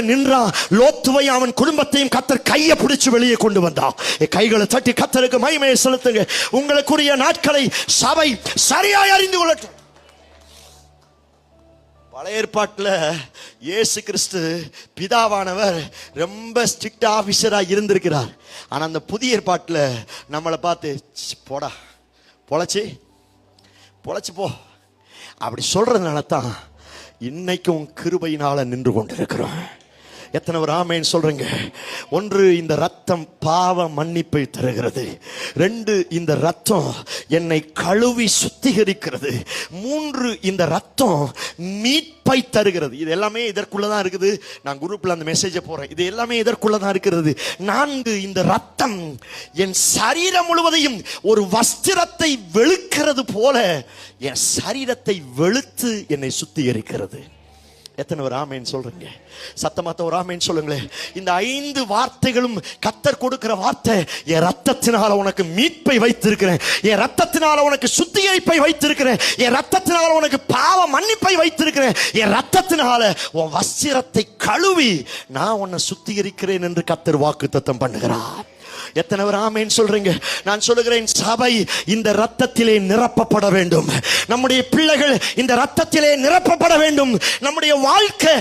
நின்றான். லோத்துவை அவன் குடும்பத்தையும் கர்த்தர் கையை பிடிச்சு வெளியே கொண்டு வந்தான். கைகளை தட்டி கர்த்தருக்கு மகிமையை செலுத்துங்க. உங்களுக்குரிய நாட்களை சபை சரியாய் அறிந்து கொள்ளட்டும். பழைய ஏற்பாட்டில் இயேசு கிறிஸ்து பிதாவானவர் ரொம்ப ஸ்ட்ரிக்ட் ஆபீசரா இருந்திருக்கிறார். ஆனா அந்த புதிய ஏற்பாட்டில் நம்மளை பார்த்து போடா பொழைச்சி போ அப்படி சொல்றதுனால தான் இன்னைக்கும் கிருபையினால நின்று கொண்டிருக்கிறோம். எத்தனை ஒரு ஆமேன் சொல்றீங்க? ஒன்று, இந்த ரத்தம் பாவ மன்னிப்பை தருகிறது. 2, இந்த ரத்தம் என்னை கழுவி சுத்திகரிக்கிறது. 3, இந்த ரத்தம் மீட்பை தருகிறது. இது எல்லாமே இதற்குள்ளதான் இருக்குது. நான் குரூப்ல அந்த மெசேஜை போறேன். இது எல்லாமே இதற்குள்ளதான் இருக்கிறது. 4, இந்த ரத்தம் என் சரீரம் முழுவதையும் ஒரு வஸ்திரத்தை வெளுக்கிறது போல என் சரீரத்தை வெளுத்து என்னை சுத்திகரிக்கிறது. எத்தனை ஒரு ஆமேன் சொல்றீங்க? சத்தமாத்த ஒரு ஆமேன் சொல்லுங்களேன். இந்த 5 வார்த்தைகளும் கர்த்தர் கொடுக்கிற வார்த்தை. என் ரத்தத்தினால உனக்கு மீட்பை வைத்திருக்கிறேன், என் ரத்தத்தினால உனக்கு சுத்திகரிப்பை வைத்திருக்கிறேன், என் ரத்தத்தினால உனக்கு பாவ மன்னிப்பை வைத்திருக்கிறேன், என் ரத்தத்தினால உன் வஸ்திரத்தை கழுவி நான் உன்னை சுத்திகரிக்கிறேன் என்று கர்த்தர் வாக்குத்தத்தம் பண்ணுகிறார். எத்தனை பேர் ஆமென் சொல்றீங்க? நான் சொல்லுகிறேன், சபை இந்த ரத்தத்திலே நிரப்பப்பட வேண்டும். நம்முடைய பிள்ளைகள் இந்த ரத்தத்திலே நிரப்பப்பட வேண்டும். நம்முடைய வாழ்க்கை